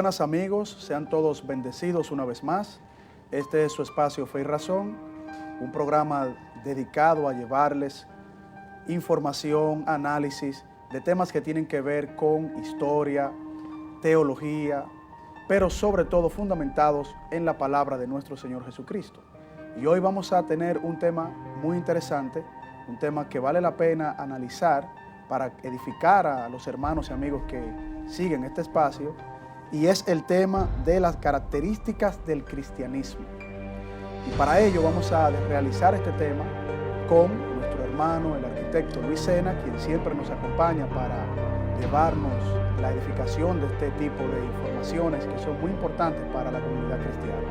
buenas amigos, sean todos bendecidos una vez más. Este es su espacio Fe y Razón, un programa dedicado a llevarles información, análisis de temas que tienen que ver con historia, teología, pero sobre todo fundamentados en la palabra de nuestro Señor Jesucristo. Y hoy vamos a tener un tema muy interesante, un tema que vale la pena analizar para edificar a los hermanos y amigos que siguen este espacio, y es el tema de las características del cristianismo. Y para ello vamos a realizar este tema con nuestro hermano, el arquitecto Luis Sena, quien siempre nos acompaña para llevarnos la edificación de este tipo de informaciones que son muy importantes para la comunidad cristiana.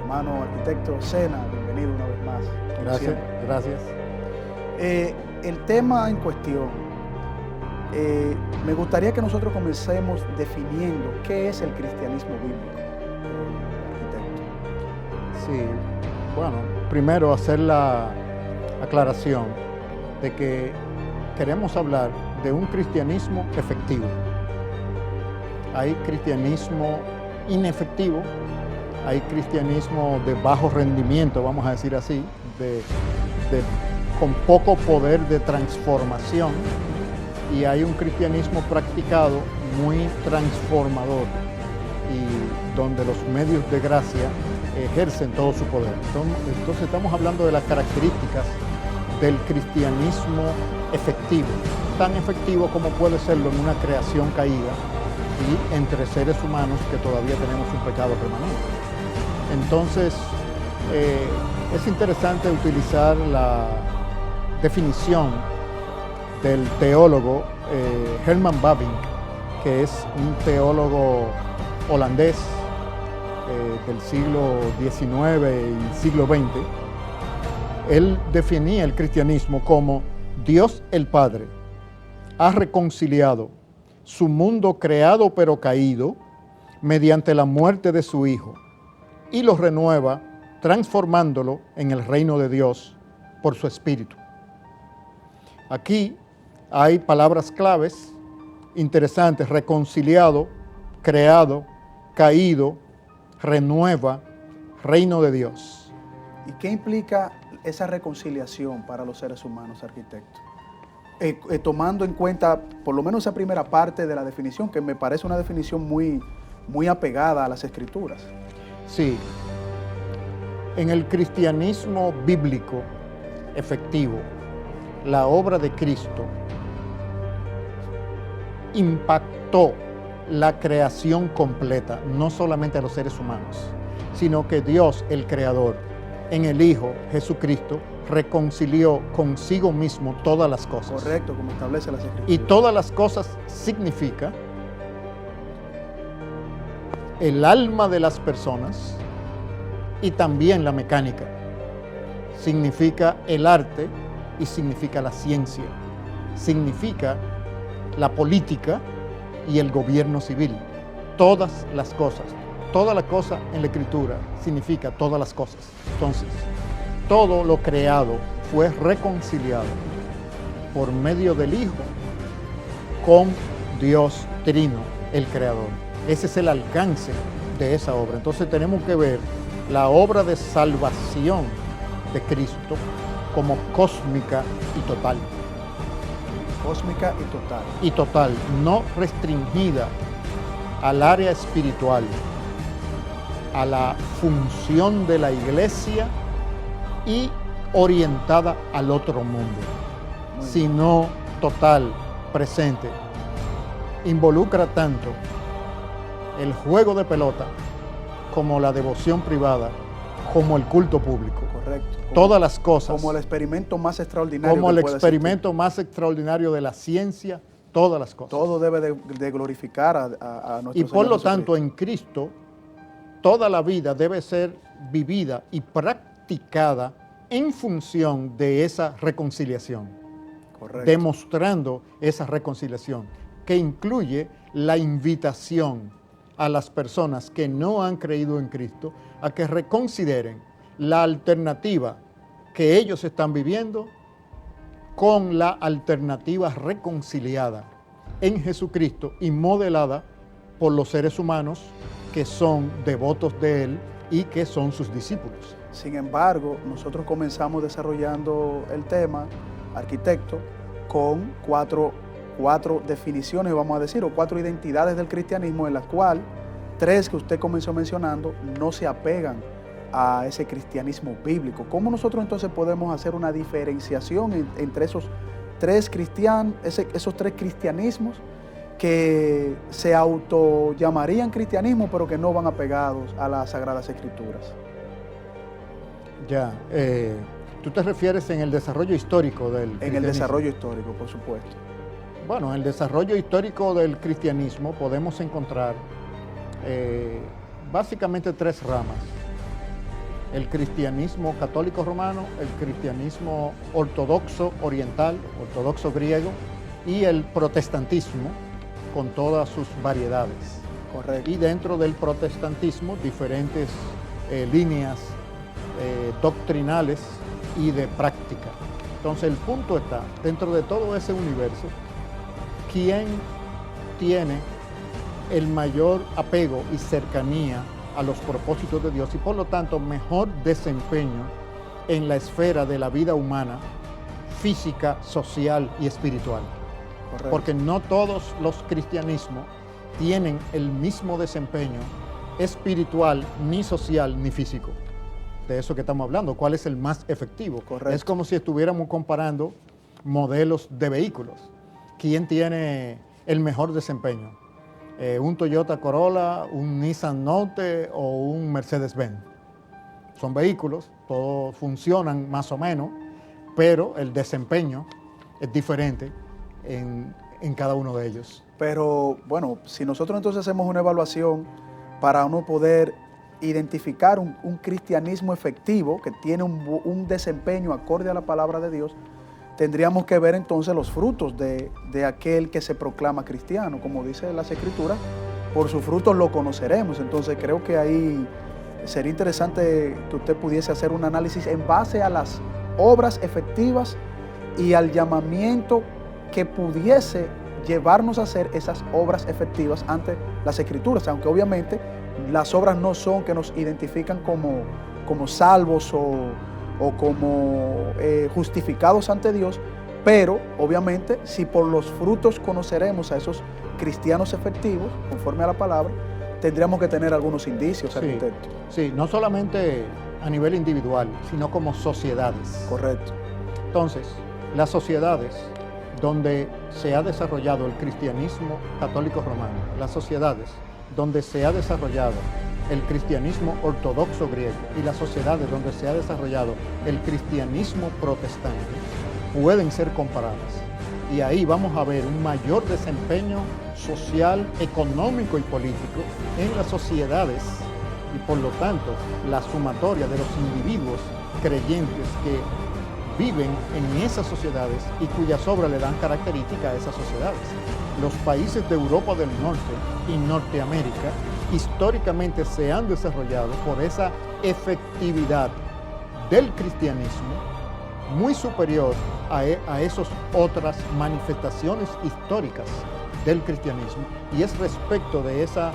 Hermano arquitecto Sena, bienvenido una vez más. Gracias. El tema en cuestión, me gustaría que nosotros comencemos definiendo qué es el cristianismo bíblico, arquitecto. Sí, bueno, primero hacer la aclaración de que queremos hablar de un cristianismo efectivo. Hay cristianismo inefectivo, hay cristianismo de bajo rendimiento, vamos a decir así, con poco poder de transformación, y hay un cristianismo practicado muy transformador y donde los medios de gracia ejercen todo su poder. Entonces estamos hablando de las características del cristianismo efectivo, tan efectivo como puede serlo en una creación caída y entre seres humanos que todavía tenemos un pecado permanente. Entonces es interesante utilizar la definición del teólogo Herman Bavinck, que es un teólogo holandés del siglo XIX y siglo XX. Él definía el cristianismo como Dios el Padre ha reconciliado su mundo creado pero caído mediante la muerte de su Hijo y lo renueva transformándolo en el reino de Dios por su Espíritu. Aquí hay palabras claves interesantes: reconciliado, creado, caído, renueva, reino de Dios. ¿Y qué implica esa reconciliación para los seres humanos, arquitecto? Tomando en cuenta por lo menos esa primera parte de la definición, que me parece una definición muy apegada a las Escrituras. Sí, en el cristianismo bíblico efectivo, la obra de Cristo impactó la creación completa, no solamente a los seres humanos, sino que Dios, el Creador, en el Hijo Jesucristo, reconcilió consigo mismo todas las cosas. Correcto, como establece las Escrituras. Y todas las cosas significa el alma de las personas y también la mecánica. Significa el arte y significa la ciencia. Significa la política y el gobierno civil. Todas las cosas. Toda la cosa en la Escritura significa todas las cosas. Entonces, todo lo creado fue reconciliado por medio del Hijo con Dios Trino, el Creador. Ese es el alcance de esa obra. Entonces tenemos que ver la obra de salvación de Cristo como cósmica y total. Cósmica y total. Y total, no restringida al área espiritual, a la función de la iglesia y orientada al otro mundo, sino total, presente. Involucra tanto el juego de pelota como la devoción privada, como el culto público. Correcto. Todas las cosas. Como el experimento más extraordinario. Como el experimento más extraordinario de la ciencia, todas las cosas. Todo debe de glorificar a nuestro Señor. Y por lo tanto, en Cristo, toda la vida debe ser vivida y practicada en función de esa reconciliación. Correcto. Demostrando esa reconciliación, que incluye la invitación a las personas que no han creído en Cristo a que reconsideren la alternativa que ellos están viviendo con la alternativa reconciliada en Jesucristo y modelada por los seres humanos que son devotos de Él y que son sus discípulos. Sin embargo, nosotros comenzamos desarrollando el tema, arquitecto, con cuatro definiciones, vamos a decir, o 4 identidades del cristianismo, en las cuales 3 que usted comenzó mencionando no se apegan a ese cristianismo bíblico. ¿Cómo nosotros entonces podemos hacer una diferenciación entre esos 3 cristianismos que se autollamarían cristianismo, pero que no van apegados a las Sagradas Escrituras? Ya, tú te refieres en el desarrollo histórico del cristianismo. En el desarrollo histórico, por supuesto. Bueno, en el desarrollo histórico del cristianismo podemos encontrar básicamente 3 ramas. El cristianismo católico romano, el cristianismo ortodoxo oriental, ortodoxo griego, y el protestantismo con todas sus variedades. Correcto. Y dentro del protestantismo diferentes líneas doctrinales y de práctica. Entonces el punto está, dentro de todo ese universo, ¿quién tiene el mayor apego y cercanía a los propósitos de Dios y por lo tanto mejor desempeño en la esfera de la vida humana, física, social y espiritual? Correcto. Porque no todos los cristianismos tienen el mismo desempeño espiritual, ni social, ni físico. De eso que estamos hablando, ¿cuál es el más efectivo? Correcto. Es como si estuviéramos comparando modelos de vehículos. ¿Quién tiene el mejor desempeño? ¿Un Toyota Corolla, un Nissan Note o un Mercedes-Benz? Son vehículos, todos funcionan más o menos, pero el desempeño es diferente en cada uno de ellos. Pero bueno, si nosotros entonces hacemos una evaluación para uno poder identificar un cristianismo efectivo que tiene un desempeño acorde a la palabra de Dios, tendríamos que ver entonces los frutos de aquel que se proclama cristiano. Como dice las Escrituras, por sus frutos lo conoceremos. Entonces creo que ahí sería interesante que usted pudiese hacer un análisis en base a las obras efectivas y al llamamiento que pudiese llevarnos a hacer esas obras efectivas ante las Escrituras, aunque obviamente las obras no son que nos identifican como salvos o como justificados ante Dios, pero obviamente si por los frutos conoceremos a esos cristianos efectivos, conforme a la palabra, tendríamos que tener algunos indicios, arquitecto. Sí, no solamente a nivel individual, sino como sociedades. Correcto. Entonces, las sociedades donde se ha desarrollado el cristianismo católico romano, las sociedades donde se ha desarrollado el cristianismo ortodoxo griego y las sociedades donde se ha desarrollado el cristianismo protestante pueden ser comparadas. Y ahí vamos a ver un mayor desempeño social, económico y político en las sociedades y por lo tanto la sumatoria de los individuos creyentes que viven en esas sociedades y cuyas obras le dan característica a esas sociedades. Los países de Europa del Norte y Norteamérica históricamente se han desarrollado por esa efectividad del cristianismo muy superior a esas otras manifestaciones históricas del cristianismo, y es respecto de esa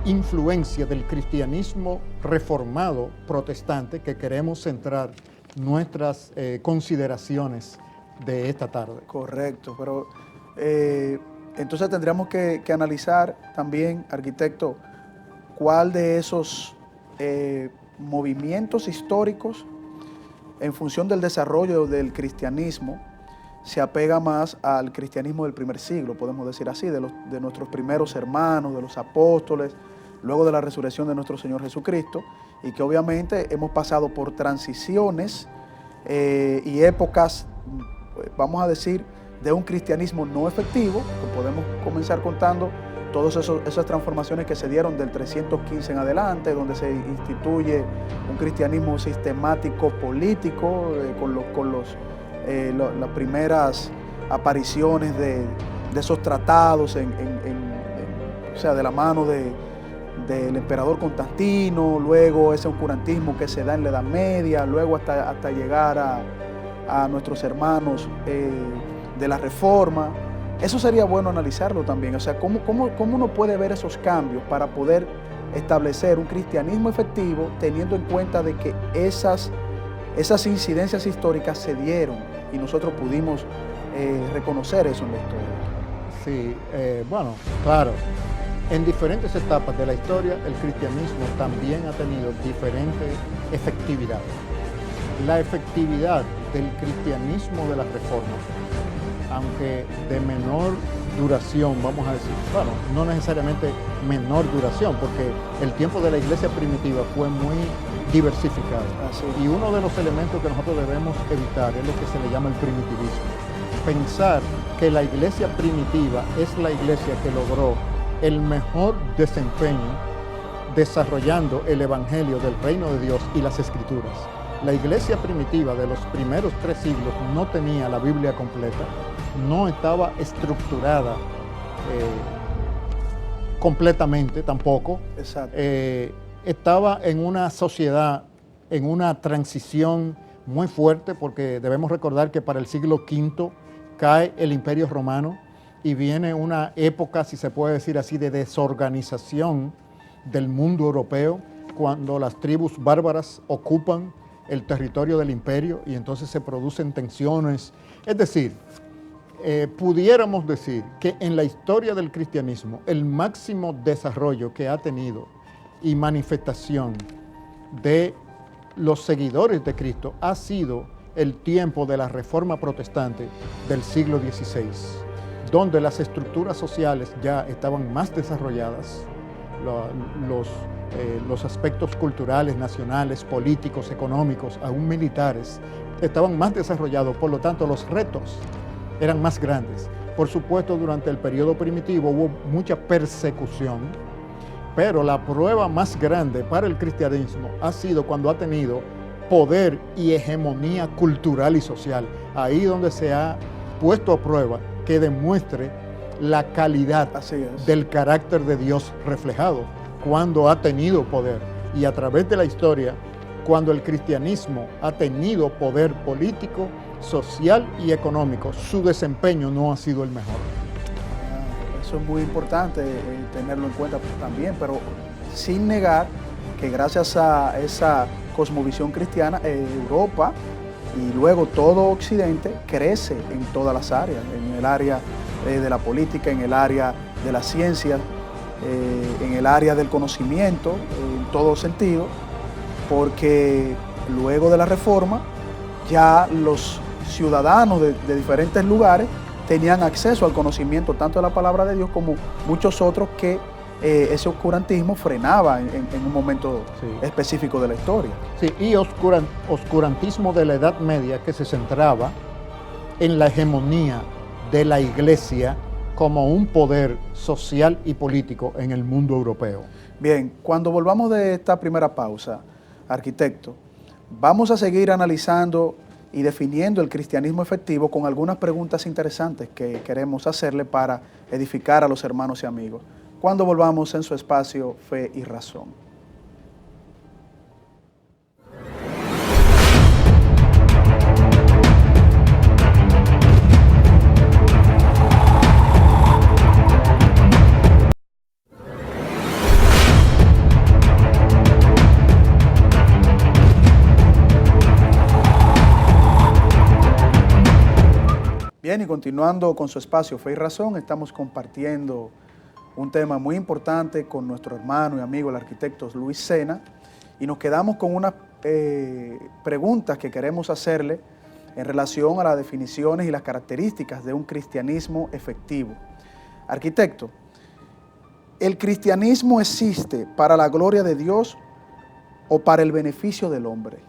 influencia del cristianismo reformado protestante que queremos centrar nuestras consideraciones de esta tarde. Correcto, pero entonces tendríamos que analizar también, arquitecto, cuál de esos movimientos históricos en función del desarrollo del cristianismo se apega más al cristianismo del primer siglo, podemos decir así, de nuestros primeros hermanos, de los apóstoles, luego de la resurrección de nuestro Señor Jesucristo, y que obviamente hemos pasado por transiciones y épocas, vamos a decir, de un cristianismo no efectivo, que podemos comenzar contando todas esas transformaciones que se dieron del 315 en adelante, donde se instituye un cristianismo sistemático político, con las primeras apariciones de esos tratados, o sea, de la mano del emperador Constantino, luego ese oscurantismo que se da en la Edad Media, luego hasta llegar a nuestros hermanos de la Reforma, Eso sería bueno analizarlo también. O sea, ¿cómo uno puede ver esos cambios para poder establecer un cristianismo efectivo teniendo en cuenta de que esas incidencias históricas se dieron y nosotros pudimos reconocer eso en la historia? Sí, bueno, claro. En diferentes etapas de la historia, el cristianismo también ha tenido diferente efectividad. La efectividad del cristianismo de la Reforma, aunque de menor duración, vamos a decir, bueno, no necesariamente menor duración, porque el tiempo de la iglesia primitiva fue muy diversificado. Y uno de los elementos que nosotros debemos evitar es lo que se le llama el primitivismo. Pensar que la iglesia primitiva es la iglesia que logró el mejor desempeño desarrollando el evangelio del reino de Dios y las escrituras. La iglesia primitiva de los primeros 3 siglos no tenía la Biblia completa, no estaba estructurada completamente tampoco. Exacto. Estaba en una sociedad, en una transición muy fuerte, porque debemos recordar que para el siglo V cae el Imperio Romano y viene una época, si se puede decir así, de desorganización del mundo europeo, cuando las tribus bárbaras ocupan el territorio del imperio y entonces se producen tensiones. Es decir, pudiéramos decir que en la historia del cristianismo el máximo desarrollo que ha tenido y manifestación de los seguidores de Cristo ha sido el tiempo de la Reforma Protestante del siglo XVI, donde las estructuras sociales ya estaban más desarrolladas, los aspectos culturales, nacionales, políticos, económicos, aún militares, estaban más desarrollados, por lo tanto los retos eran más grandes. Por supuesto, durante el periodo primitivo hubo mucha persecución, pero la prueba más grande para el cristianismo ha sido cuando ha tenido poder y hegemonía cultural y social. Ahí donde se ha puesto a prueba que demuestre la calidad del carácter de Dios reflejado, cuando ha tenido poder. Y a través de la historia, cuando el cristianismo ha tenido poder político, social y económico, su desempeño no ha sido el mejor. Eso es muy importante tenerlo en cuenta también, pero sin negar que gracias a esa cosmovisión cristiana, Europa y luego todo Occidente crece en todas las áreas, en el área de la política, en el área de la ciencia, en el área del conocimiento, en todo sentido, porque luego de la Reforma ya los ciudadanos de diferentes lugares tenían acceso al conocimiento tanto de la palabra de Dios como muchos otros que ese oscurantismo frenaba en un momento específico de la historia. Sí, y oscurantismo de la Edad Media que se centraba en la hegemonía de la Iglesia como un poder social y político en el mundo europeo. Bien, cuando volvamos de esta primera pausa, arquitecto, vamos a seguir analizando y definiendo el cristianismo efectivo con algunas preguntas interesantes que queremos hacerle para edificar a los hermanos y amigos. Cuando volvamos en su espacio Fe y Razón. Bien, y continuando con su espacio Fe y Razón, estamos compartiendo un tema muy importante con nuestro hermano y amigo, el arquitecto Luis Sena, y nos quedamos con unas preguntas que queremos hacerle en relación a las definiciones y las características de un cristianismo efectivo. Arquitecto, ¿el cristianismo existe para la gloria de Dios o para el beneficio del hombre?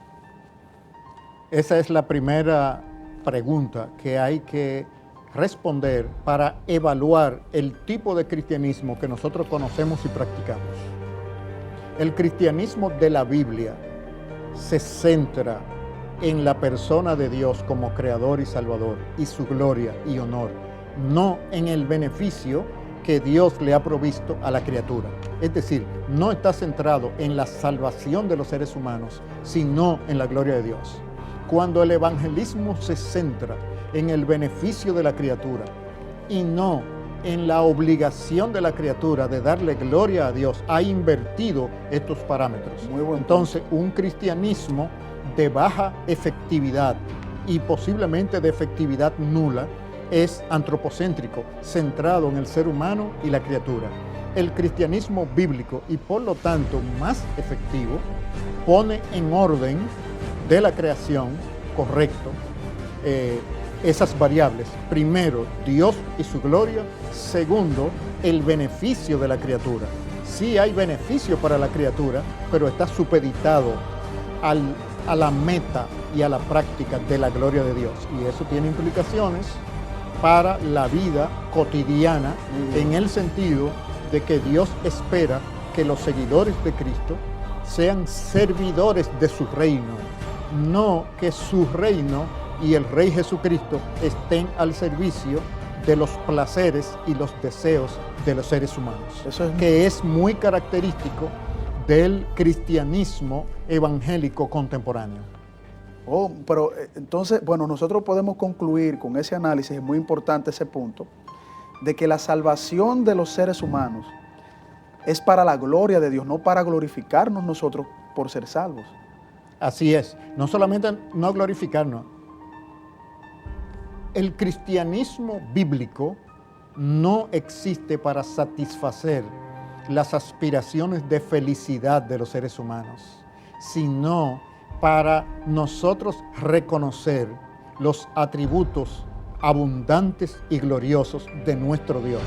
Esa es la primera pregunta que hay que responder para evaluar el tipo de cristianismo que nosotros conocemos y practicamos. El cristianismo de la Biblia se centra en la persona de Dios como Creador y Salvador y su gloria y honor, no en el beneficio que Dios le ha provisto a la criatura. Es decir, no está centrado en la salvación de los seres humanos, sino en la gloria de Dios. Cuando el evangelismo se centra en el beneficio de la criatura, y no en la obligación de la criatura de darle gloria a Dios, ha invertido estos parámetros. Muy buen Entonces, un cristianismo de baja efectividad y posiblemente de efectividad nula es antropocéntrico, centrado en el ser humano y la criatura. El cristianismo bíblico y por lo tanto más efectivo pone en orden de la creación, correcto, esas variables. Primero, Dios y su gloria. Segundo, el beneficio de la criatura. Sí hay beneficio para la criatura, pero está supeditado a la meta y a la práctica de la gloria de Dios. Y eso tiene implicaciones para la vida cotidiana, en el sentido de que Dios espera que los seguidores de Cristo sean servidores de su reino, no que su reino y el Rey Jesucristo estén al servicio de los placeres y los deseos de los seres humanos. Eso que es muy característico del cristianismo evangélico contemporáneo. Oh, pero entonces, bueno, nosotros podemos concluir con ese análisis, es muy importante ese punto, de que la salvación de los seres humanos es para la gloria de Dios, no para glorificarnos nosotros por ser salvos. Así es, no solamente no glorificarnos. El cristianismo bíblico no existe para satisfacer las aspiraciones de felicidad de los seres humanos, sino para nosotros reconocer los atributos abundantes y gloriosos de nuestro Dios.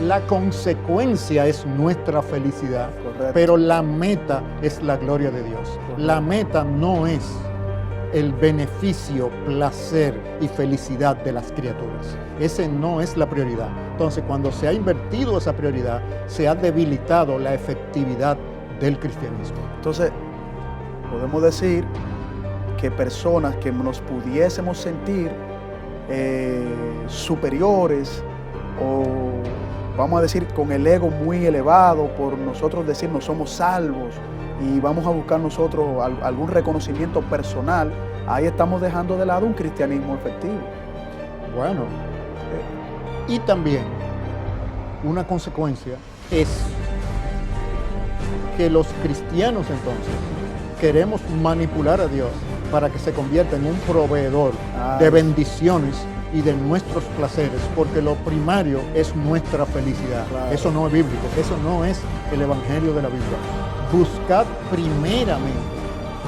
La consecuencia es nuestra felicidad, correcto, pero la meta es la gloria de Dios. Correcto. La meta no es el beneficio, placer y felicidad de las criaturas. Ese no es la prioridad. Entonces, cuando se ha invertido esa prioridad, se ha debilitado la efectividad del cristianismo. Entonces, podemos decir que personas que nos pudiésemos sentir superiores o vamos a decir con el ego muy elevado por nosotros decir no somos salvos y vamos a buscar nosotros algún reconocimiento personal, ahí estamos dejando de lado un cristianismo efectivo. Bueno, y también una consecuencia es que los cristianos entonces queremos manipular a Dios para que se convierta en un proveedor de bendiciones y de nuestros placeres, porque lo primario es nuestra felicidad. Claro. Eso no es bíblico, eso no es el evangelio de la Biblia. Buscad primeramente,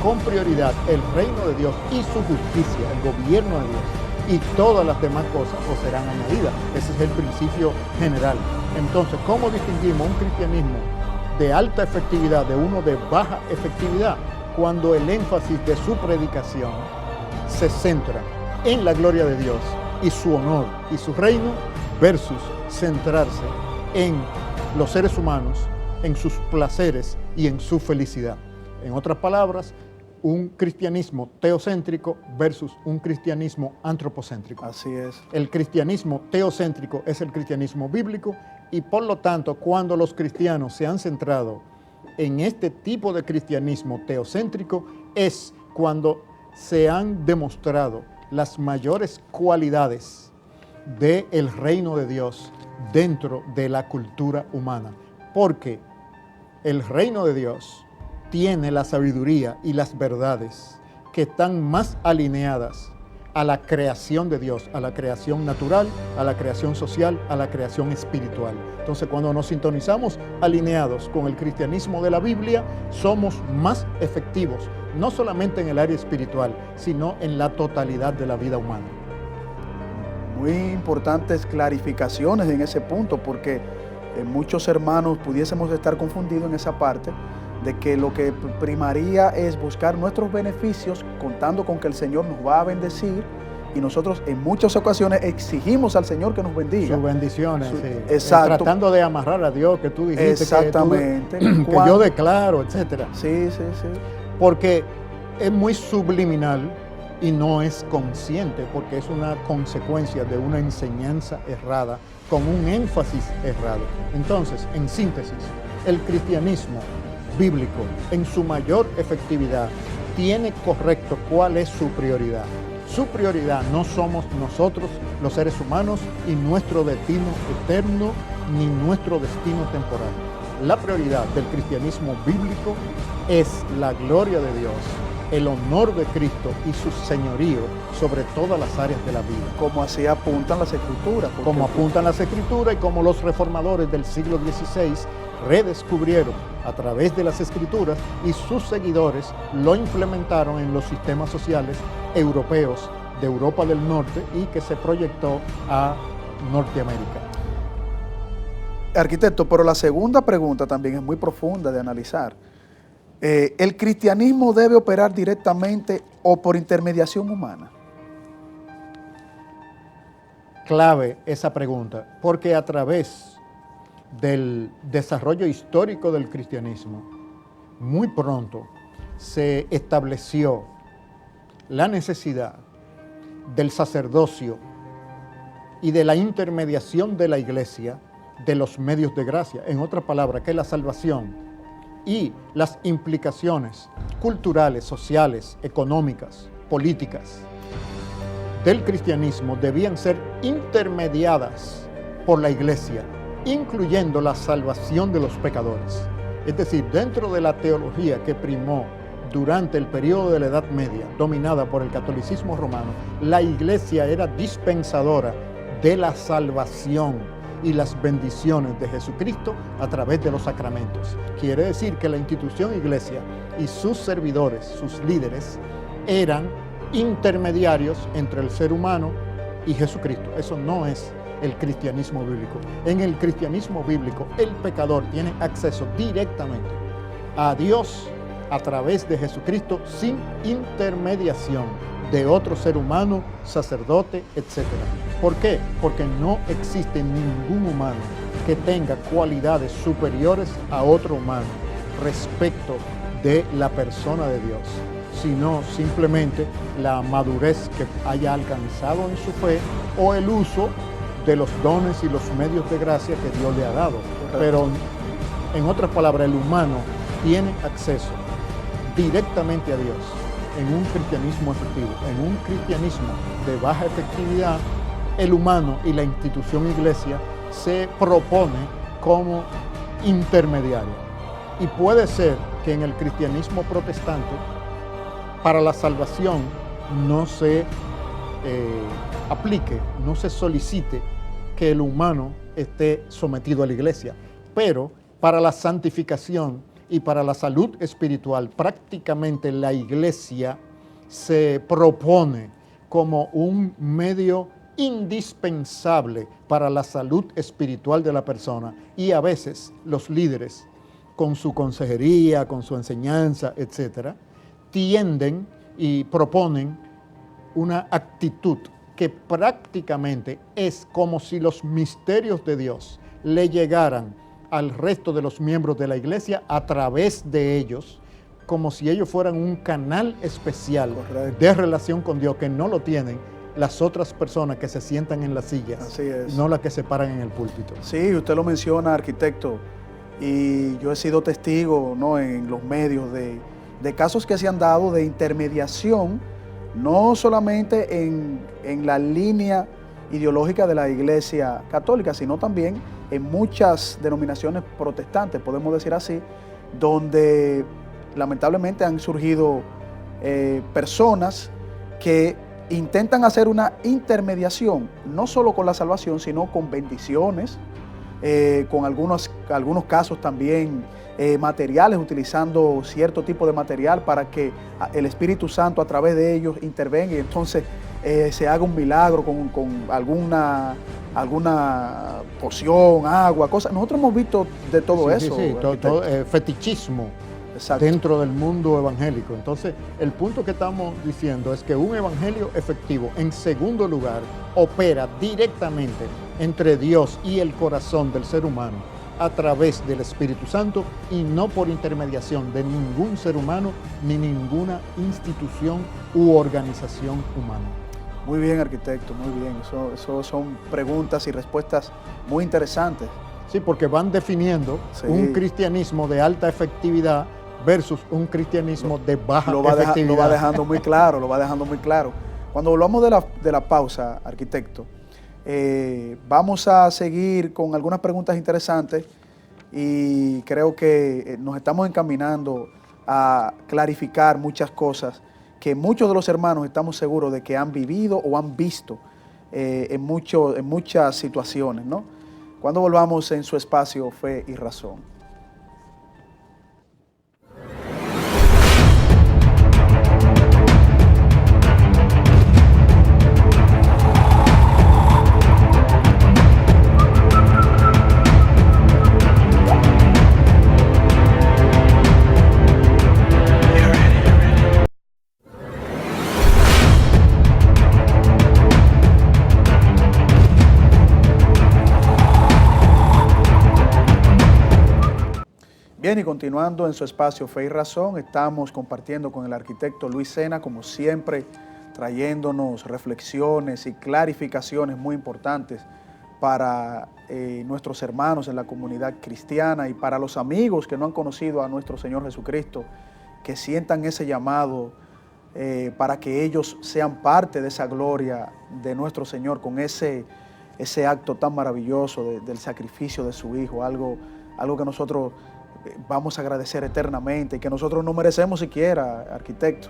con prioridad, el reino de Dios y su justicia, el gobierno de Dios, y todas las demás cosas os serán añadidas. Ese es el principio general. Entonces, ¿cómo distinguimos un cristianismo de alta efectividad de uno de baja efectividad? Cuando el énfasis de su predicación se centra en la gloria de Dios y su honor y su reino versus centrarse en los seres humanos, en sus placeres y en su felicidad. En otras palabras, un cristianismo teocéntrico versus un cristianismo antropocéntrico. Así es. El cristianismo teocéntrico es el cristianismo bíblico y por lo tanto, cuando los cristianos se han centrado en este tipo de cristianismo teocéntrico, es cuando se han demostrado las mayores cualidades del reino de Dios dentro de la cultura humana. Porque el reino de Dios tiene la sabiduría y las verdades que están más alineadas a la creación de Dios, a la creación natural, a la creación social, a la creación espiritual. Entonces, cuando nos sintonizamos alineados con el cristianismo de la Biblia, somos más efectivos, no solamente en el área espiritual, sino en la totalidad de la vida humana. Muy importantes clarificaciones en ese punto, porque muchos hermanos pudiésemos estar confundidos en esa parte, de que lo que primaría es buscar nuestros beneficios, contando con que el Señor nos va a bendecir, y nosotros en muchas ocasiones exigimos al Señor que nos bendiga. Sus bendiciones, sí. Exacto. Tratando de amarrar a Dios, que tú dijiste. Exactamente. Que yo declaro, etc. Sí. Porque es muy subliminal y no es consciente, porque es una consecuencia de una enseñanza errada, con un énfasis errado. Entonces, en síntesis, el cristianismo bíblico, en su mayor efectividad, tiene correcto cuál es su prioridad. Su prioridad no somos nosotros, los seres humanos, y nuestro destino eterno, ni nuestro destino temporal. La prioridad del cristianismo bíblico es la gloria de Dios, el honor de Cristo y su señorío sobre todas las áreas de la vida. Como así apuntan las Escrituras. Como apuntan las Escrituras y como los reformadores del siglo XVI redescubrieron a través de las Escrituras, y sus seguidores lo implementaron en los sistemas sociales europeos de Europa del Norte y que se proyectó a Norteamérica. Arquitecto, pero la segunda pregunta también es muy profunda de analizar. ¿El cristianismo debe operar directamente o por intermediación humana? Clave esa pregunta, porque a través del desarrollo histórico del cristianismo, muy pronto se estableció la necesidad del sacerdocio y de la intermediación de la iglesia de los medios de gracia. En otras palabras, que la salvación y las implicaciones culturales, sociales, económicas, políticas del cristianismo debían ser intermediadas por la iglesia, incluyendo la salvación de los pecadores. Es decir, dentro de la teología que primó durante el periodo de la Edad Media, dominada por el catolicismo romano, la iglesia era dispensadora de la salvación y las bendiciones de Jesucristo a través de los sacramentos. Quiere decir que la institución iglesia y sus servidores, sus líderes, eran intermediarios entre el ser humano y Jesucristo. Eso no es el cristianismo bíblico. En el cristianismo bíblico, el pecador tiene acceso directamente a Dios a través de Jesucristo, sin intermediación de otro ser humano, sacerdote, etc. ¿Por qué? Porque no existe ningún humano que tenga cualidades superiores a otro humano respecto de la persona de Dios, sino simplemente la madurez que haya alcanzado en su fe o el uso de los dones y los medios de gracia que Dios le ha dado. Correcto. Pero, en otras palabras, el humano tiene acceso directamente a Dios en un cristianismo efectivo. En un cristianismo de baja efectividad, el humano y la institución iglesia se propone como intermediario. Y puede ser que en el cristianismo protestante, para la salvación, no se aplique, no se solicite que el humano esté sometido a la iglesia, pero para la santificación y para la salud espiritual, prácticamente la iglesia se propone como un medio indispensable para la salud espiritual de la persona, y a veces los líderes, con su consejería, con su enseñanza, etcétera, tienden y proponen una actitud que prácticamente es como si los misterios de Dios le llegaran al resto de los miembros de la iglesia a través de ellos, como si ellos fueran un canal especial. Correcto. De relación con Dios que no lo tienen las otras personas que se sientan en las sillas. Así es. No las que se paran en el púlpito. Sí, usted lo menciona, arquitecto, y yo he sido testigo, ¿no?, en los medios de casos que se han dado de intermediación, no solamente en la línea ideológica de la Iglesia Católica, sino también en muchas denominaciones protestantes, podemos decir así, donde lamentablemente han surgido personas que intentan hacer una intermediación, no solo con la salvación, sino con bendiciones, con algunos casos también materiales, utilizando cierto tipo de material para que el Espíritu Santo a través de ellos intervenga y entonces se haga un milagro con alguna poción, agua, cosas. Nosotros hemos visto de todo eso. Sí, todo, fetichismo. Exacto. Dentro del mundo evangélico. Entonces, el punto que estamos diciendo es que un evangelio efectivo, en segundo lugar, opera directamente entre Dios y el corazón del ser humano a través del Espíritu Santo y no por intermediación de ningún ser humano ni ninguna institución u organización humana. Muy bien, arquitecto, muy bien. Eso son preguntas y respuestas muy interesantes. Sí, porque van definiendo un cristianismo de alta efectividad versus un cristianismo de baja efectividad. Lo va dejando muy claro, Cuando volvamos de la pausa, arquitecto, vamos a seguir con algunas preguntas interesantes y creo que nos estamos encaminando a clarificar muchas cosas que muchos de los hermanos estamos seguros de que han vivido o han visto en muchas situaciones, ¿no? Cuando volvamos en su espacio Fe y Razón. Bien, y continuando en su espacio Fe y Razón, estamos compartiendo con el arquitecto Luis Sena, como siempre, trayéndonos reflexiones y clarificaciones muy importantes para nuestros hermanos en la comunidad cristiana y para los amigos que no han conocido a nuestro Señor Jesucristo, que sientan ese llamado para que ellos sean parte de esa gloria de nuestro Señor con ese acto tan maravilloso del sacrificio de su Hijo, algo que nosotros vamos a agradecer eternamente y que nosotros no merecemos siquiera, arquitecto.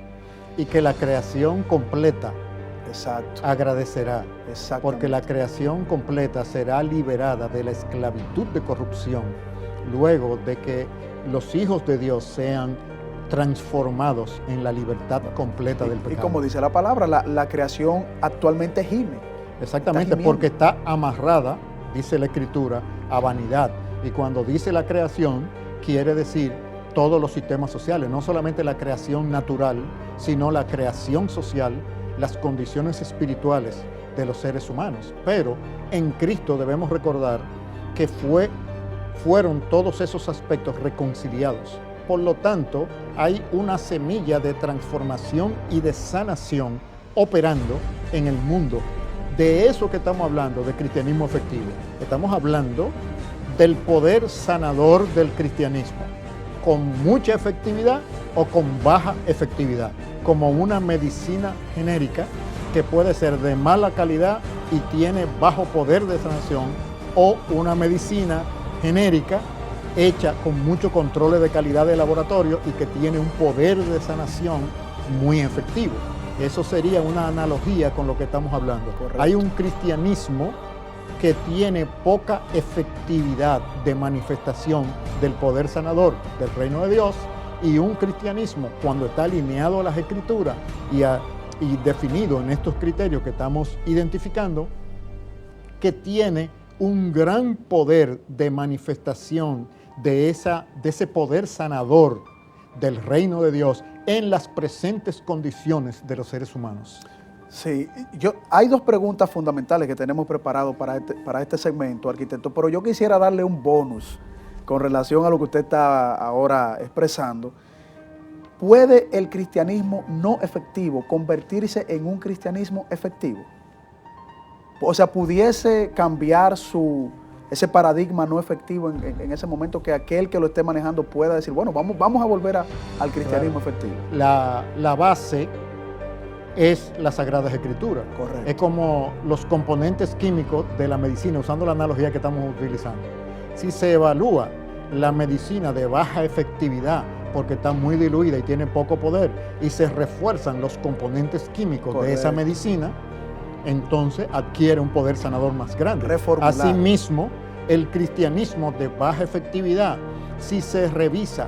Y que la creación completa agradecerá, porque la creación completa será liberada de la esclavitud de corrupción luego de que los hijos de Dios sean transformados en la libertad completa del pecado. Y como dice la palabra, la creación actualmente gime. Exactamente, porque está amarrada, dice la Escritura, a vanidad. Y cuando dice la creación, quiere decir todos los sistemas sociales, no solamente la creación natural, sino la creación social, las condiciones espirituales de los seres humanos. Pero en Cristo debemos recordar que fueron todos esos aspectos reconciliados. Por lo tanto, hay una semilla de transformación y de sanación operando en el mundo. De eso que estamos hablando, de cristianismo efectivo. Estamos hablando del poder sanador del cristianismo, con mucha efectividad o con baja efectividad, como una medicina genérica que puede ser de mala calidad y tiene bajo poder de sanación, o una medicina genérica hecha con muchos controles de calidad de laboratorio y que tiene un poder de sanación muy efectivo. Eso sería una analogía con lo que estamos hablando. Correcto. Hay un cristianismo que tiene poca efectividad de manifestación del poder sanador del reino de Dios, y un cristianismo, cuando está alineado a las Escrituras y definido en estos criterios que estamos identificando, que tiene un gran poder de manifestación de ese poder sanador del reino de Dios en las presentes condiciones de los seres humanos. Sí, hay dos preguntas fundamentales que tenemos preparado para este segmento, arquitecto, pero yo quisiera darle un bonus con relación a lo que usted está ahora expresando. ¿Puede el cristianismo no efectivo convertirse en un cristianismo efectivo? O sea, ¿pudiese cambiar ese paradigma no efectivo en ese momento, que aquel que lo esté manejando pueda decir, bueno, vamos a volver al cristianismo efectivo? La base es las Sagradas Escrituras. Correcto. Es como los componentes químicos de la medicina, usando la analogía que estamos utilizando. Si se evalúa la medicina de baja efectividad porque está muy diluida y tiene poco poder, y se refuerzan los componentes químicos de esa medicina, entonces adquiere un poder sanador más grande. Reformular. Asimismo, el cristianismo de baja efectividad, si se revisa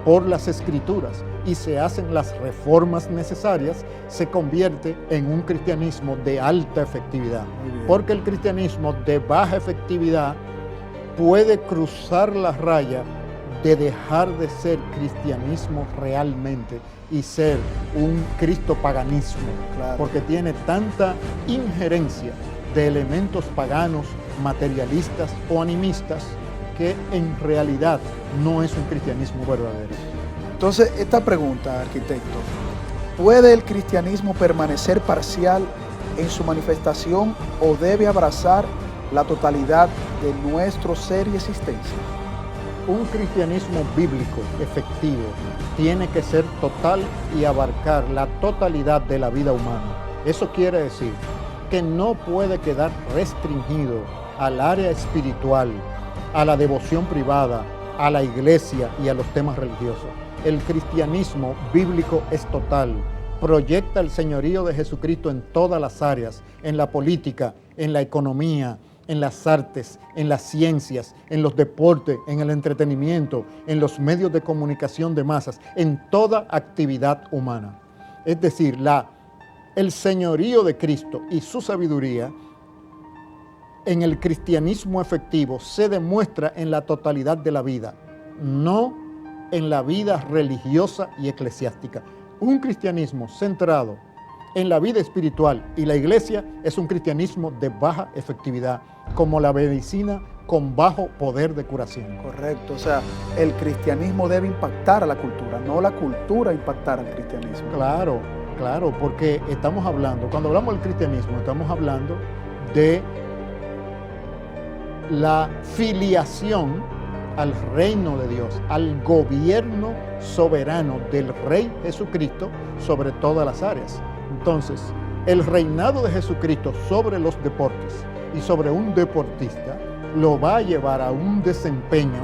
por las Escrituras y se hacen las reformas necesarias, se convierte en un cristianismo de alta efectividad. Porque el cristianismo de baja efectividad puede cruzar la raya de dejar de ser cristianismo realmente y ser un cristopaganismo, Claro. porque tiene tanta injerencia de elementos paganos, materialistas o animistas, que en realidad no es un cristianismo verdadero. Entonces, esta pregunta, arquitecto, ¿puede el cristianismo permanecer parcial en su manifestación o debe abrazar la totalidad de nuestro ser y existencia? Un cristianismo bíblico efectivo tiene que ser total y abarcar la totalidad de la vida humana, Eso quiere decir que no puede quedar restringido al área espiritual, a la devoción privada, a la iglesia y a los temas religiosos. El cristianismo bíblico es total, proyecta el señorío de Jesucristo en todas las áreas, en la política, en la economía, en las artes, en las ciencias, en los deportes, en el entretenimiento, en los medios de comunicación de masas, en toda actividad humana. Es decir, el señorío de Cristo y su sabiduría en el cristianismo efectivo se demuestra en la totalidad de la vida, no en la vida religiosa y eclesiástica. Un cristianismo centrado en la vida espiritual y la iglesia es un cristianismo de baja efectividad, como la medicina con bajo poder de curación. Correcto, o sea, el cristianismo debe impactar a la cultura, no la cultura impactar al cristianismo. Claro, claro, porque estamos hablando, cuando hablamos del cristianismo, estamos hablando de la filiación al reino de Dios, al gobierno soberano del Rey Jesucristo sobre todas las áreas. Entonces, el reinado de Jesucristo sobre los deportes y sobre un deportista lo va a llevar a un desempeño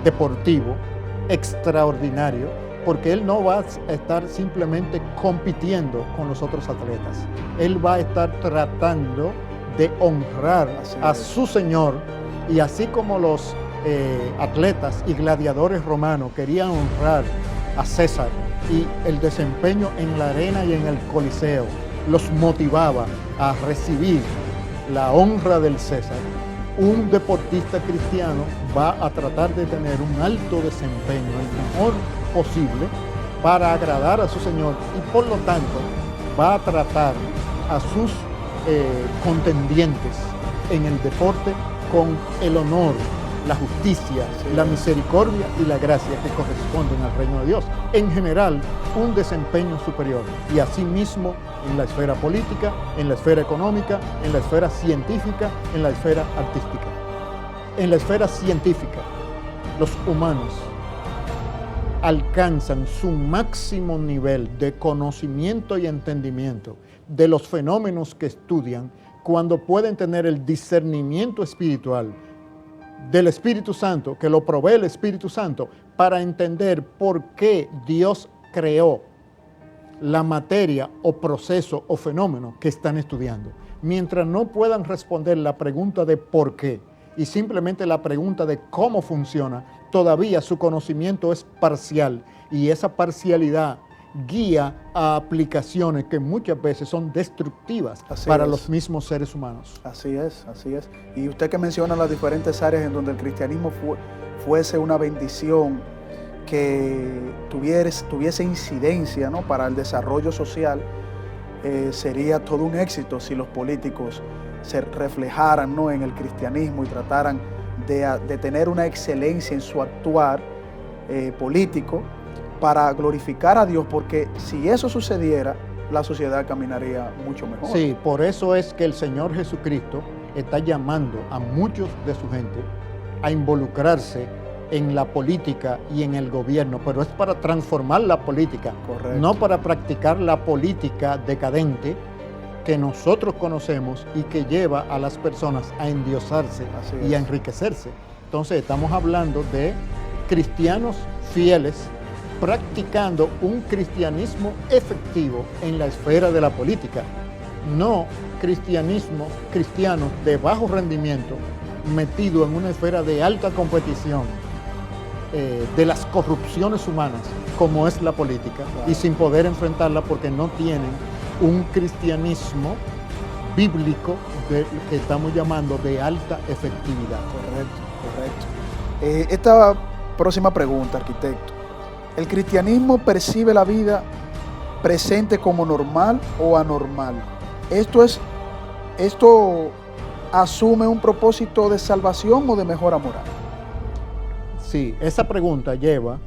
deportivo extraordinario, porque él no va a estar simplemente compitiendo con los otros atletas. Él va a estar tratando de honrar a su Señor, y así como los atletas y gladiadores romanos querían honrar a César, y el desempeño en la arena y en el Coliseo los motivaba a recibir la honra del César, un deportista cristiano va a tratar de tener un alto desempeño, el mejor posible, para agradar a su Señor, y por lo tanto va a tratar a sus contendientes en el deporte con el honor, la justicia, la misericordia y la gracia que corresponden al reino de Dios. En general, un desempeño superior, y asimismo en la esfera política, en la esfera económica, en la esfera científica, en la esfera artística. En la esfera científica, los humanos alcanzan su máximo nivel de conocimiento y entendimiento de los fenómenos que estudian cuando pueden tener el discernimiento espiritual del Espíritu Santo, que lo provee el Espíritu Santo, para entender por qué Dios creó la materia o proceso o fenómeno que están estudiando. Mientras no puedan responder la pregunta de por qué y simplemente la pregunta de cómo funciona, todavía su conocimiento es parcial, y esa parcialidad guía a aplicaciones que muchas veces son destructivas para los mismos seres humanos. Así es, así es. Y usted que menciona las diferentes áreas en donde el cristianismo fuese una bendición, que tuviese incidencia, ¿no?, para el desarrollo social, sería todo un éxito si los políticos se reflejaran, ¿no?, en el cristianismo y trataran de tener una excelencia en su actuar político para glorificar a Dios, porque si eso sucediera, la sociedad caminaría mucho mejor. Sí, por eso es que el Señor Jesucristo está llamando a muchos de su gente a involucrarse en la política y en el gobierno, pero es para transformar la política. Correcto. No para practicar la política decadente que nosotros conocemos y que lleva a las personas a endiosarse y a enriquecerse. Entonces estamos hablando de cristianos fieles practicando un cristianismo efectivo en la esfera de la política, no cristianos de bajo rendimiento metido en una esfera de alta competición de las corrupciones humanas, como es la política, y sin poder enfrentarla porque no tienen un cristianismo bíblico que estamos llamando de alta efectividad. Correcto. Esta próxima pregunta, arquitecto: ¿el cristianismo percibe la vida presente como normal o anormal? ¿Esto asume un propósito de salvación o de mejora moral? Sí, esa pregunta lleva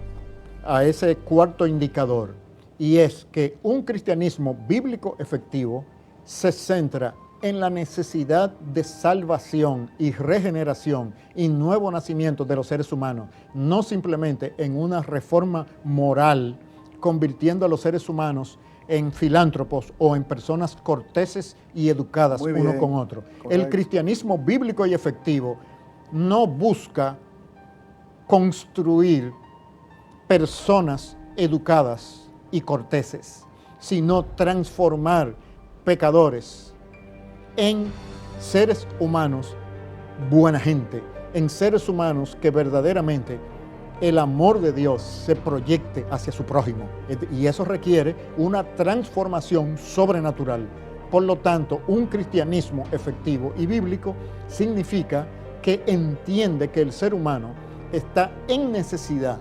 a ese cuarto indicador, y es que un cristianismo bíblico efectivo se centra en la necesidad de salvación y regeneración y nuevo nacimiento de los seres humanos, no simplemente en una reforma moral, convirtiendo a los seres humanos en filántropos o en personas corteses y educadas Muy uno bien, con otro. correcto. El cristianismo bíblico y efectivo no busca construir personas educadas y corteses, sino transformar pecadores en seres humanos buena gente, en seres humanos que verdaderamente el amor de Dios se proyecte hacia su prójimo. Y eso requiere una transformación sobrenatural. Por lo tanto, un cristianismo efectivo y bíblico significa que entiende que el ser humano está en necesidad,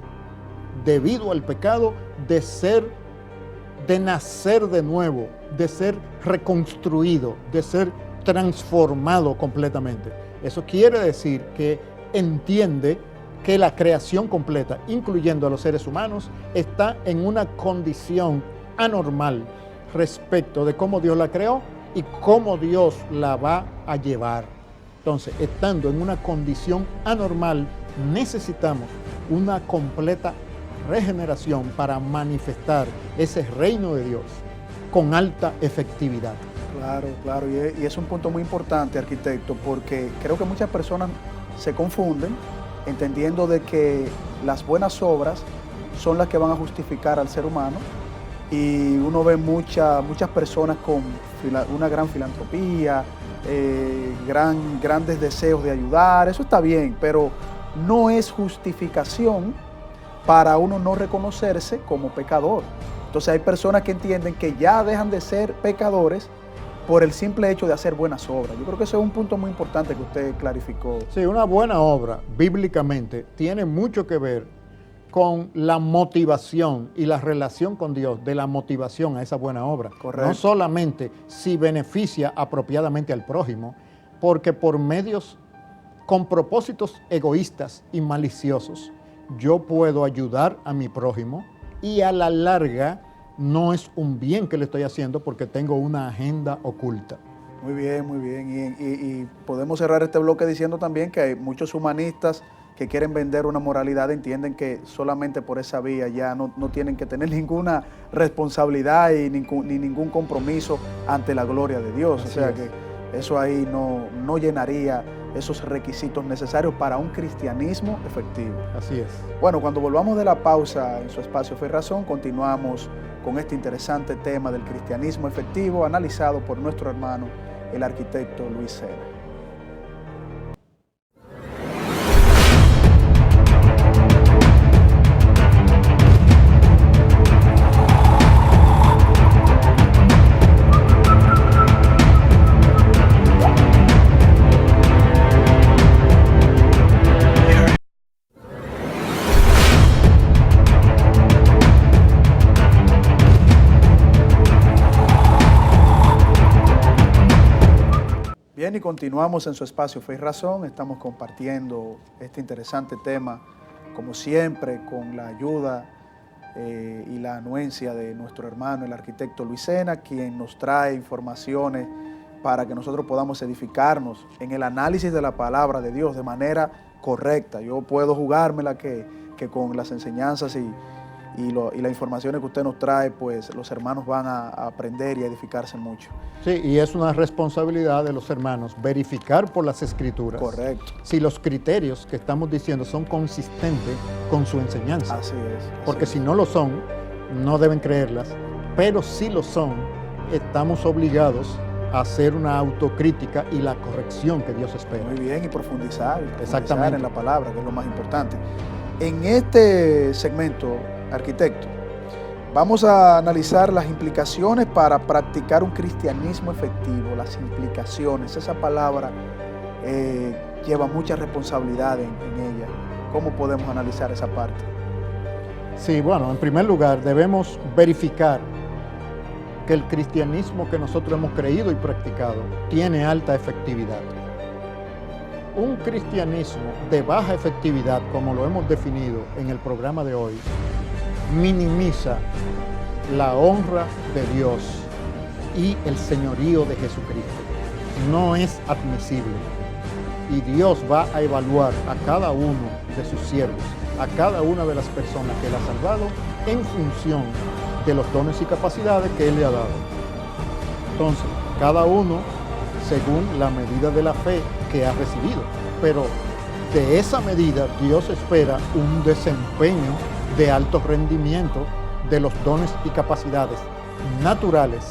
debido al pecado, de nacer de nuevo, de ser reconstruido, de ser transformado completamente. Eso quiere decir que entiende que la creación completa, incluyendo a los seres humanos, está en una condición anormal respecto de cómo Dios la creó y cómo Dios la va a llevar. Entonces, estando en una condición anormal, necesitamos una completa regeneración para manifestar ese reino de Dios con alta efectividad. Claro, claro, y es un punto muy importante, arquitecto, porque creo que muchas personas se confunden entendiendo de que las buenas obras son las que van a justificar al ser humano, y uno ve muchas personas con una gran filantropía, grandes deseos de ayudar. Eso está bien, pero no es justificación para uno no reconocerse como pecador. Entonces hay personas que entienden que ya dejan de ser pecadores por el simple hecho de hacer buenas obras. Yo creo que ese es un punto muy importante que usted clarificó. Sí, una buena obra, bíblicamente, tiene mucho que ver con la motivación y la relación con Dios de la motivación a esa buena obra. Correcto. No solamente si beneficia apropiadamente al prójimo, porque por medios con propósitos egoístas y maliciosos, yo puedo ayudar a mi prójimo y a la larga no es un bien que le estoy haciendo porque tengo una agenda oculta. Muy bien, muy bien. Y podemos cerrar este bloque diciendo también que hay muchos humanistas que quieren vender una moralidad, entienden que solamente por esa vía ya no tienen que tener ninguna responsabilidad y ni ningún compromiso ante la gloria de Dios. Así o sea es. que eso ahí no llenaría esos requisitos necesarios para un cristianismo efectivo. Así es. Bueno, cuando volvamos de la pausa en su espacio Fe y Razón, continuamos con este interesante tema del cristianismo efectivo, analizado por nuestro hermano, el arquitecto Luis Sena. Bien, y continuamos en su espacio Fe y Razón. Estamos compartiendo este interesante tema, como siempre, con la ayuda y la anuencia de nuestro hermano, el arquitecto Luis Sena, quien nos trae informaciones para que nosotros podamos edificarnos en el análisis de la palabra de Dios de manera correcta. Yo puedo jugármela que con las enseñanzas y las informaciones que usted nos trae, pues los hermanos van a aprender y a edificarse mucho. Sí, y es una responsabilidad de los hermanos verificar por las Escrituras. Correcto. Si los criterios que estamos diciendo son consistentes con su enseñanza. Así es. Porque si no lo son, no deben creerlas, pero si lo son, estamos obligados a hacer una autocrítica y la corrección que Dios espera. Muy bien, y profundizar Exactamente. en la palabra, que es lo más importante. En este segmento, arquitecto, vamos a analizar las implicaciones para practicar un cristianismo efectivo. Las implicaciones, esa palabra lleva mucha responsabilidad en ella. ¿Cómo podemos analizar esa parte? Sí, bueno, en primer lugar debemos verificar que el cristianismo que nosotros hemos creído y practicado tiene alta efectividad. Un cristianismo de baja efectividad, como lo hemos definido en el programa de hoy, minimiza la honra de Dios y el señorío de Jesucristo. No es admisible. Y Dios va a evaluar a cada uno de sus siervos, a cada una de las personas que Él ha salvado, en función de los dones y capacidades que Él le ha dado. Entonces, cada uno según la medida de la fe que ha recibido. Pero de esa medida Dios espera un desempeño de alto rendimiento de los dones y capacidades naturales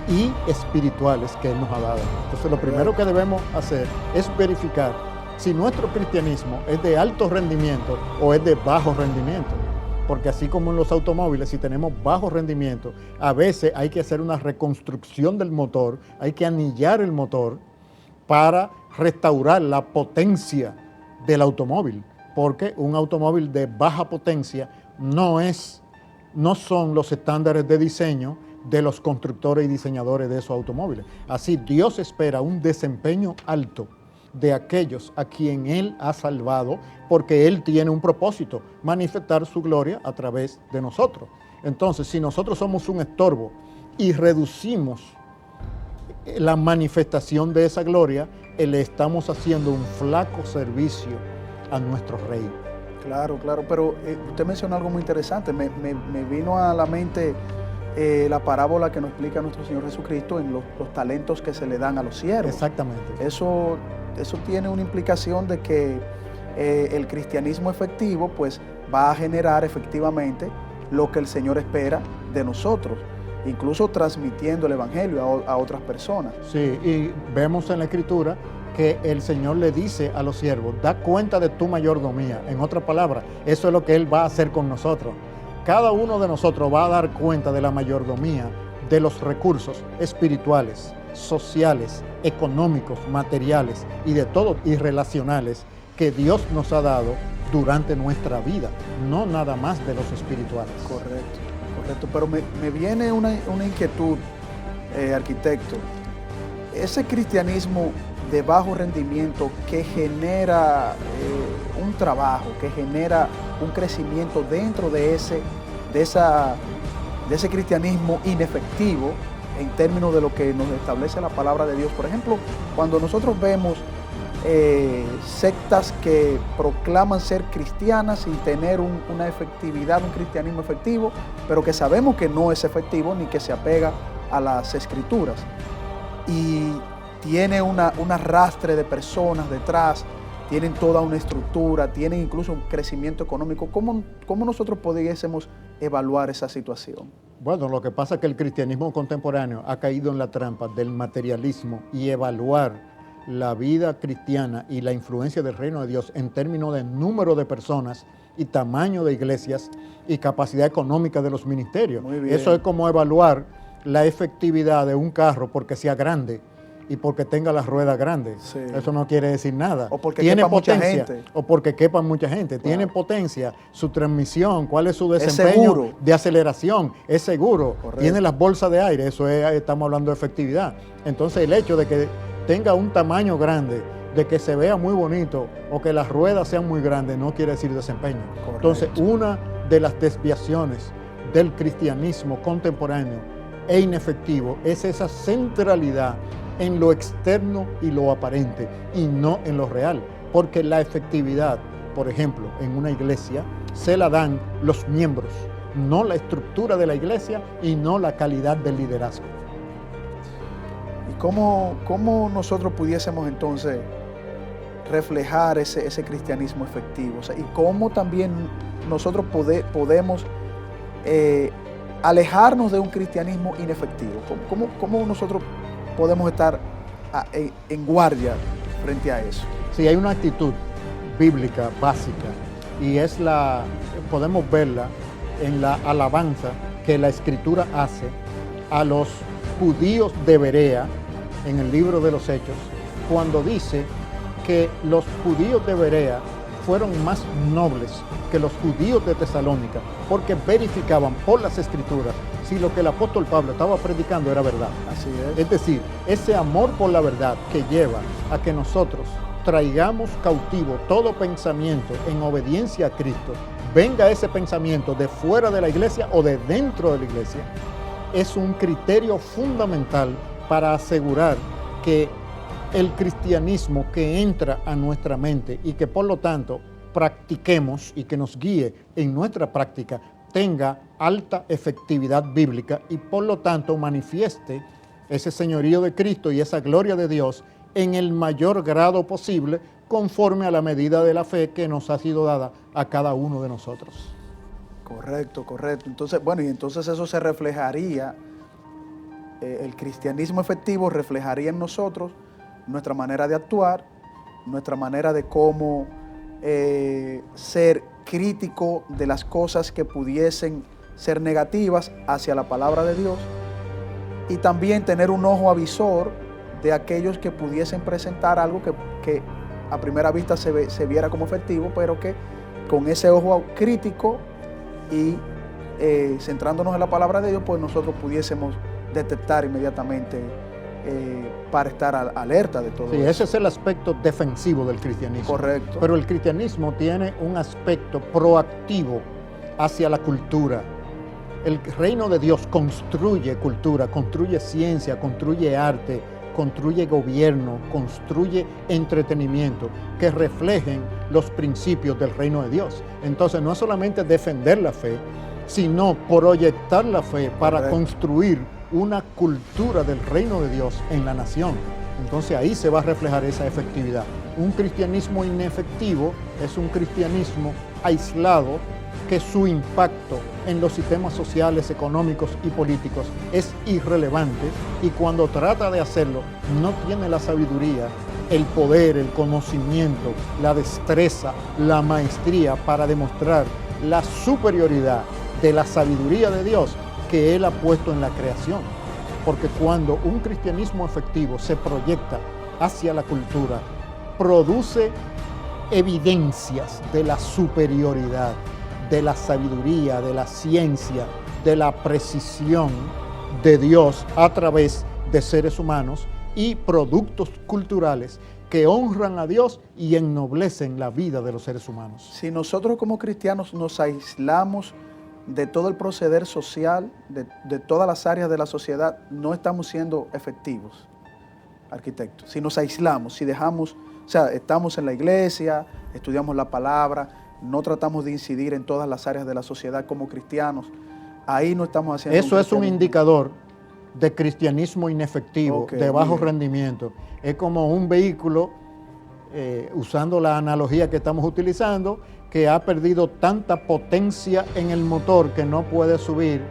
y espirituales que Él nos ha dado. Entonces, lo primero que debemos hacer es verificar si nuestro cristianismo es de alto rendimiento o es de bajo rendimiento. Porque así como en los automóviles, si tenemos bajo rendimiento, a veces hay que hacer una reconstrucción del motor, hay que anillar el motor para restaurar la potencia del automóvil. Porque un automóvil de baja potencia no son los estándares de diseño de los constructores y diseñadores de esos automóviles. Así, Dios espera un desempeño alto de aquellos a quien Él ha salvado, porque Él tiene un propósito, manifestar su gloria a través de nosotros. Entonces, si nosotros somos un estorbo y reducimos la manifestación de esa gloria, le estamos haciendo un flaco servicio a nuestro Rey. Claro, pero usted mencionó algo muy interesante. Me vino a la mente la parábola que nos explica nuestro Señor Jesucristo en los talentos que se le dan a los siervos. Exactamente. Eso tiene una implicación de que el cristianismo efectivo pues va a generar efectivamente lo que el Señor espera de nosotros, incluso transmitiendo el Evangelio a otras personas. Sí, y vemos en la Escritura que el Señor le dice a los siervos, da cuenta de tu mayordomía. En otras palabras, eso es lo que Él va a hacer con nosotros. Cada uno de nosotros va a dar cuenta de la mayordomía de los recursos espirituales, sociales, económicos, materiales y de todo y relacionales que Dios nos ha dado durante nuestra vida, no nada más de los espirituales. Correcto. Pero me viene una inquietud, arquitecto. Ese cristianismo de bajo rendimiento que genera un trabajo, que genera un crecimiento dentro de ese cristianismo inefectivo en términos de lo que nos establece la palabra de Dios. Por ejemplo, cuando nosotros vemos sectas que proclaman ser cristianas y tener una efectividad, un cristianismo efectivo, pero que sabemos que no es efectivo ni que se apega a las escrituras. Y tiene un arrastre de personas detrás, tienen toda una estructura, tienen incluso un crecimiento económico. ¿Cómo nosotros pudiésemos evaluar esa situación? Bueno, lo que pasa es que el cristianismo contemporáneo ha caído en la trampa del materialismo y evaluar la vida cristiana y la influencia del reino de Dios en términos de número de personas y tamaño de iglesias y capacidad económica de los ministerios. Muy bien. Eso es como evaluar la efectividad de un carro porque sea grande y porque tenga las ruedas grandes. Sí. Eso no quiere decir nada. O porque tiene quepa potencia, mucha gente. o porque quepa mucha gente. Claro. Tiene potencia, su transmisión, cuál es su desempeño seguro. de aceleración, es seguro. Correcto. Tiene las bolsas de aire, eso es, estamos hablando de efectividad. Entonces el hecho de que tenga un tamaño grande, de que se vea muy bonito o que las ruedas sean muy grandes, no quiere decir desempeño. Correcto. Entonces, una de las desviaciones del cristianismo contemporáneo e inefectivo es esa centralidad en lo externo y lo aparente y no en lo real, porque la efectividad, por ejemplo, en una iglesia se la dan los miembros, no la estructura de la iglesia y no la calidad del liderazgo. ¿Y cómo nosotros pudiésemos entonces reflejar ese cristianismo efectivo? O sea, y cómo también nosotros podemos alejarnos de un cristianismo inefectivo. ¿Cómo nosotros podemos estar en guardia frente a eso? Sí, hay una actitud bíblica básica y podemos verla en la alabanza que la Escritura hace a los judíos de Berea en el libro de los Hechos, cuando dice que los judíos de Berea fueron más nobles que los judíos de Tesalónica, porque verificaban por las Escrituras si lo que el apóstol Pablo estaba predicando era verdad. Así es. Es decir, ese amor por la verdad que lleva a que nosotros traigamos cautivo todo pensamiento en obediencia a Cristo, venga ese pensamiento de fuera de la iglesia o de dentro de la iglesia, es un criterio fundamental para asegurar que el cristianismo que entra a nuestra mente y que por lo tanto practiquemos y que nos guíe en nuestra práctica tenga alta efectividad bíblica y por lo tanto manifieste ese señorío de Cristo y esa gloria de Dios en el mayor grado posible, conforme a la medida de la fe que nos ha sido dada a cada uno de nosotros. Correcto, correcto. Entonces, bueno, y entonces eso se reflejaría, el cristianismo efectivo reflejaría en nosotros nuestra manera de actuar, nuestra manera de cómo ser crítico de las cosas que pudiesen ser negativas hacia la palabra de Dios, y también tener un ojo avisor de aquellos que pudiesen presentar algo que a primera vista se viera como efectivo, pero que con ese ojo crítico y centrándonos en la palabra de Dios, pues nosotros pudiésemos detectar inmediatamente para estar alerta de todo Sí, eso. ese es el aspecto defensivo del cristianismo. Correcto. Pero el cristianismo tiene un aspecto proactivo hacia la cultura. El reino de Dios construye cultura, construye ciencia, construye arte, construye gobierno, construye entretenimiento que reflejen los principios del reino de Dios. Entonces no es solamente defender la fe, sino proyectar la fe para Correcto. construir una cultura del reino de Dios en la nación. Entonces ahí se va a reflejar esa efectividad. Un cristianismo inefectivo es un cristianismo aislado, que su impacto en los sistemas sociales, económicos y políticos es irrelevante, y cuando trata de hacerlo no tiene la sabiduría, el poder, el conocimiento, la destreza, la maestría para demostrar la superioridad de la sabiduría de Dios que Él ha puesto en la creación. Porque cuando un cristianismo efectivo se proyecta hacia la cultura, produce evidencias de la superioridad, de la sabiduría, de la ciencia, de la precisión de Dios a través de seres humanos y productos culturales que honran a Dios y ennoblecen la vida de los seres humanos. Si nosotros como cristianos nos aislamos de todo el proceder social, de todas las áreas de la sociedad, no estamos siendo efectivos, arquitecto. Si nos aislamos, si dejamos, o sea, estamos en la iglesia, estudiamos la palabra, no tratamos de incidir en todas las áreas de la sociedad como cristianos, ahí no estamos haciendo... Eso es un indicador de cristianismo inefectivo, Okay, de bajo bien. rendimiento. Es como un vehículo, usando la analogía que estamos utilizando, que ha perdido tanta potencia en el motor que no puede subir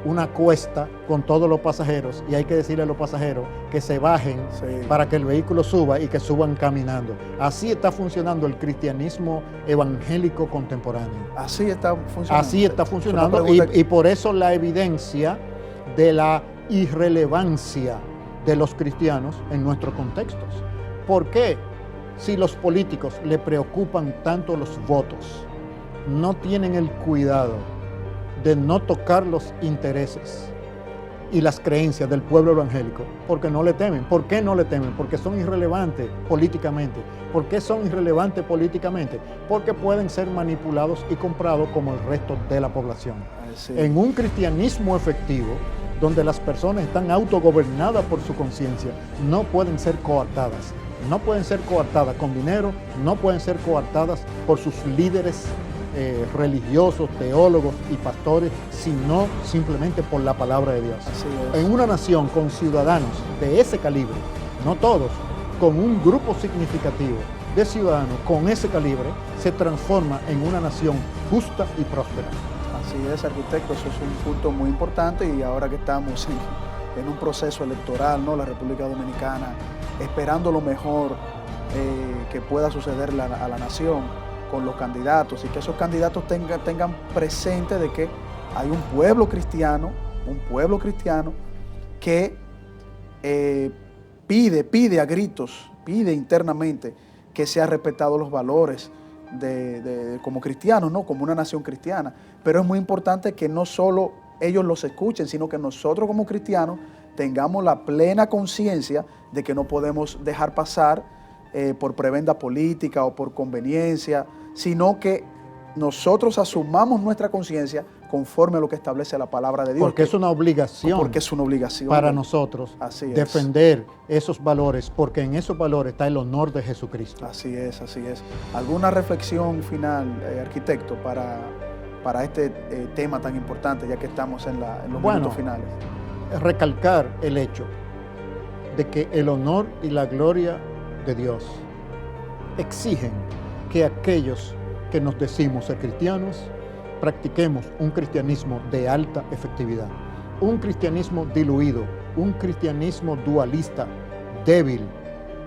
una cuesta con todos los pasajeros, y hay que decirle a los pasajeros que se bajen Sí. para que el vehículo suba y que suban caminando. Así está funcionando el cristianismo evangélico contemporáneo. Así está funcionando. Así está Es una funcionando, pregunta y por eso la evidencia de la irrelevancia de los cristianos en nuestros contextos. ¿Por qué? Si los políticos le preocupan tanto los votos, no tienen el cuidado de no tocar los intereses y las creencias del pueblo evangélico, porque no le temen. ¿Por qué no le temen? Porque son irrelevantes políticamente. ¿Por qué son irrelevantes políticamente? Porque pueden ser manipulados y comprados como el resto de la población. Sí. En un cristianismo efectivo, donde las personas están autogobernadas por su conciencia, no pueden ser coartadas. No pueden ser coartadas con dinero, no pueden ser coartadas por sus líderes religiosos, teólogos y pastores, sino simplemente por la palabra de Dios. Así es. En una nación con ciudadanos de ese calibre, no todos, con un grupo significativo de ciudadanos con ese calibre, se transforma en una nación justa y próspera. Así es, arquitecto, eso es un punto muy importante, y ahora que estamos en un proceso electoral, ¿no? La República Dominicana, esperando lo mejor que pueda suceder a la nación con los candidatos, y que esos candidatos tengan presente de que hay un pueblo cristiano que pide a gritos, pide internamente que sean respetados los valores como cristianos, ¿no? Como una nación cristiana. Pero es muy importante que no solo ellos los escuchen, sino que nosotros como cristianos tengamos la plena conciencia de que no podemos dejar pasar por prebenda política o por conveniencia, sino que nosotros asumamos nuestra conciencia conforme a lo que establece la palabra de Dios. Porque es una obligación. Porque es una obligación para nosotros Así es. defender esos valores, porque en esos valores está el honor de Jesucristo. Así es, así es. ¿Alguna reflexión final, arquitecto, para para este tema tan importante, ya que estamos en los minutos finales? Recalcar el hecho de que el honor y la gloria de Dios exigen que aquellos que nos decimos ser cristianos practiquemos un cristianismo de alta efectividad, un cristianismo diluido, un cristianismo dualista, débil,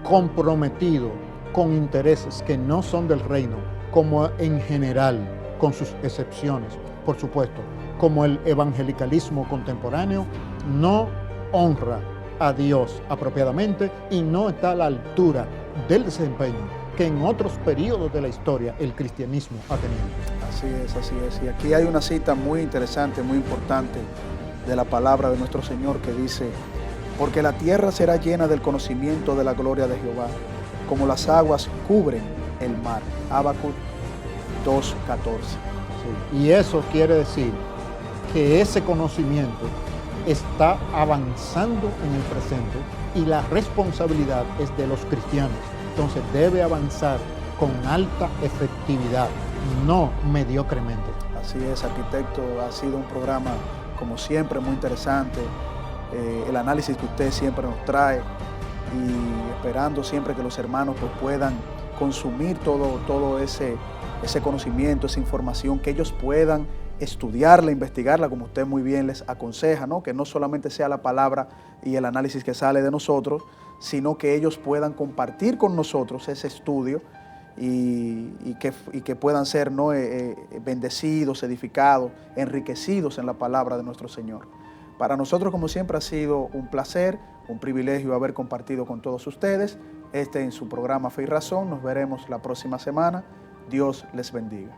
comprometido con intereses que no son del reino, como en general, con sus excepciones, por supuesto, como el evangelicalismo contemporáneo, no honra a Dios apropiadamente y no está a la altura del desempeño que en otros periodos de la historia el cristianismo ha tenido. Así es, así es. Y aquí hay una cita muy interesante, muy importante de la palabra de nuestro Señor que dice: porque la tierra será llena del conocimiento de la gloria de Jehová, como las aguas cubren el mar. Habacuc 2:14. Sí. Y eso quiere decir que ese conocimiento está avanzando en el presente y la responsabilidad es de los cristianos. Entonces debe avanzar con alta efectividad, no mediocremente. Así es, arquitecto, ha sido un programa como siempre muy interesante, el análisis que usted siempre nos trae y esperando siempre que los hermanos pues, puedan consumir todo ese conocimiento, esa información, que ellos puedan estudiarla, investigarla, como usted muy bien les aconseja, ¿no? Que no solamente sea la palabra y el análisis que sale de nosotros, sino que ellos puedan compartir con nosotros ese estudio y que puedan ser, ¿no? Bendecidos, edificados, enriquecidos en la palabra de nuestro Señor. Para nosotros, como siempre, ha sido un placer, un privilegio haber compartido con todos ustedes en su programa Fe y Razón. Nos veremos la próxima semana. Dios les bendiga.